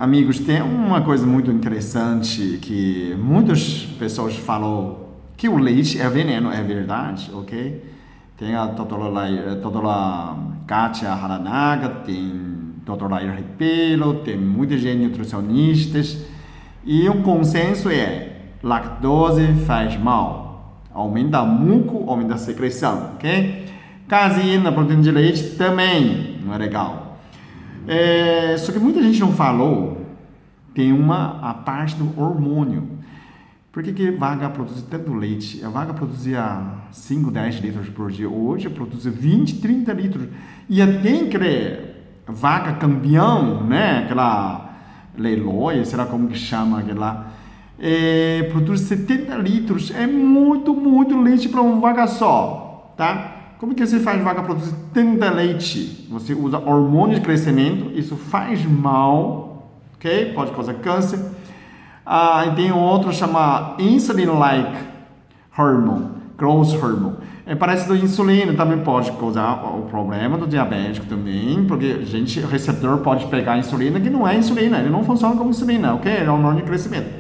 amigos, tem uma coisa muito interessante que muitas pessoas falam que o leite é veneno, é verdade, ok? Tem a doutora Kátia Haranaga, tem a doutora Lair Pelo, tem muita gente nutricionistas, e o consenso é lactose faz mal, aumenta o muco, aumenta a secreção, ok? Caseína, proteína de leite também não é legal. Só que muita gente não falou, tem a parte do hormônio. Por que vaca produz tanto leite? A vaca produzia 5, 10 litros por dia. Hoje produz 20, 30 litros. E até que vaca campeão, né? Aquela leilões, será como que chama aquela? Produz 70 litros. É muito, muito leite para uma vaca só, tá? Como que você faz vaca produzir tanta leite? Você usa hormônio de crescimento, isso faz mal, ok? Pode causar câncer. E tem outro chamado insulin-like hormone, growth hormone. Parece do insulina, também pode causar o problema do diabético também, porque o receptor pode pegar insulina que não é insulina, ele não funciona como insulina, ok? É hormônio de crescimento.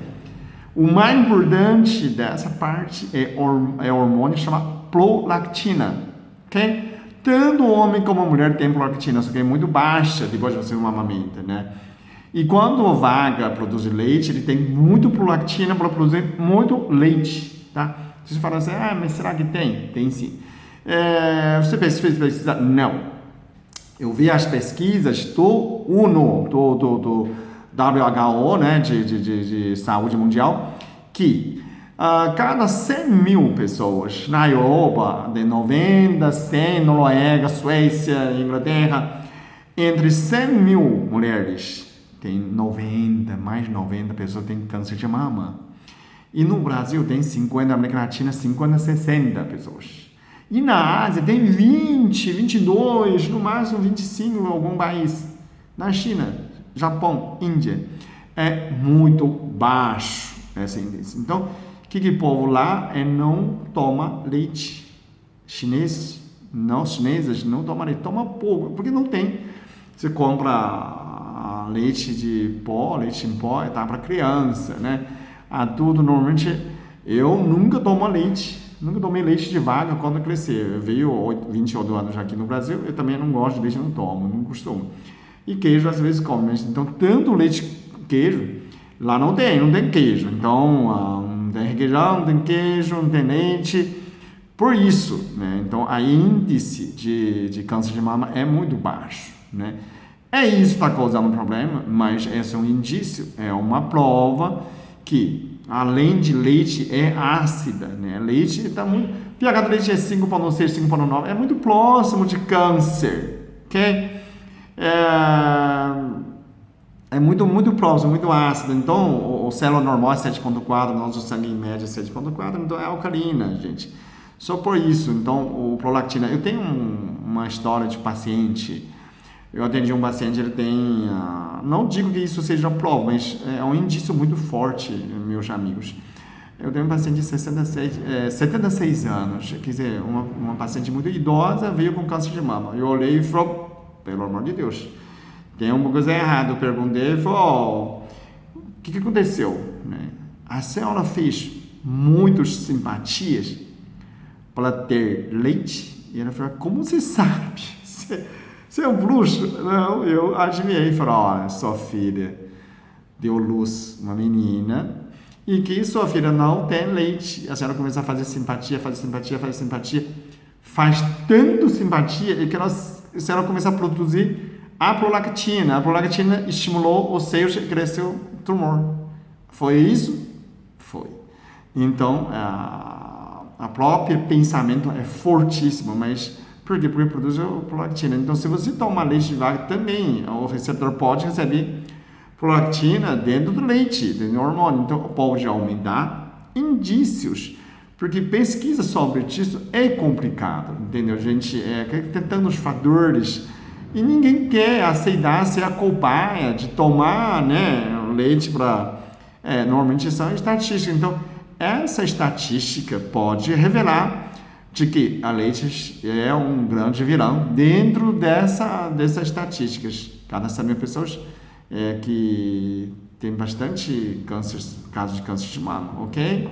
O mais importante dessa parte é hormônio chamado prolactina. Okay? Tanto o homem como a mulher tem prolactina, só que é muito baixa depois de você amamenta, né? E quando a vaca produz leite, ele tem muito prolactina para produzir muito leite, tá? Você fala assim, mas será que tem? Tem sim. Você fez pesquisa? Não. Eu vi as pesquisas do UNO, do WHO, né, de saúde mundial, que cada 100 mil pessoas na Europa, de 90, 100, Noruega, Suécia, Inglaterra, entre 100 mil mulheres, tem 90, mais de 90 pessoas têm câncer de mama. E no Brasil tem 50, na América Latina 50, 60 pessoas. E na Ásia tem 20, 22, no máximo 25 em algum país. Na China, Japão, Índia, é muito baixo esse índice. Então, o que o povo lá não toma leite? Chineses não tomam leite, toma pouco, porque não tem. Você compra leite em pó, tá para criança, né? Adulto, normalmente, eu nunca tomo leite, nunca tomei leite de vaca quando crescer. Eu veio 28 anos já aqui no Brasil, eu também não gosto de leite, não tomo, não costumo. E queijo às vezes como, então tanto leite, queijo, lá não tem queijo, então não tem requeijão, não tem queijo, não tem leite, por isso, né? Então a índice de câncer de mama é muito baixo, né? Isso está causando um problema, mas esse é um indício, é uma prova que além de leite é ácida, né? Leite está muito, pH do leite é 5,6, 5,9, é muito próximo de câncer, ok? É muito, muito próximo, muito ácido. Então, o célula normal é 7,4, nosso sangue em média é 7,4, então é alcalina, gente. Só por isso, então, o prolactina. Eu tenho uma história de paciente, eu atendi um paciente, ele tem, não digo que isso seja prova, mas é um indício muito forte, meus amigos. Eu tenho um paciente de 76 anos, quer dizer, uma paciente muito idosa, veio com câncer de mama. Eu olhei e falei, pelo amor de Deus, tem uma coisa errada. Eu perguntei e falei, o que aconteceu? A senhora fez muitas simpatias para ter leite? E ela falou, como você sabe? Você é um bruxo? Não, eu adivinhei e falei, olha, sua filha deu luz uma menina e que sua filha não tem leite. A senhora começa a fazer simpatia, faz tanto simpatia e que a senhora começa a produzir a prolactina. A prolactina estimulou o seio e cresceu o tumor. Foi isso? Foi. Então, a própria pensamento é fortíssimo, mas por quê? Porque produz a prolactina. Então, se você toma leite de vaca, também o receptor pode receber prolactina dentro do leite, dentro do hormônio. Então, pode aumentar indícios, porque pesquisa sobre isso é complicado, entendeu? A gente tem tantos fatores e ninguém quer aceitar ser a cobaia de tomar, né, leite para... normalmente são estatísticas. Então, essa estatística pode revelar de que a leite é um grande vilão dentro dessas estatísticas. Cada 100 mil pessoas é que tem bastante câncer, casos de câncer de mama, ok?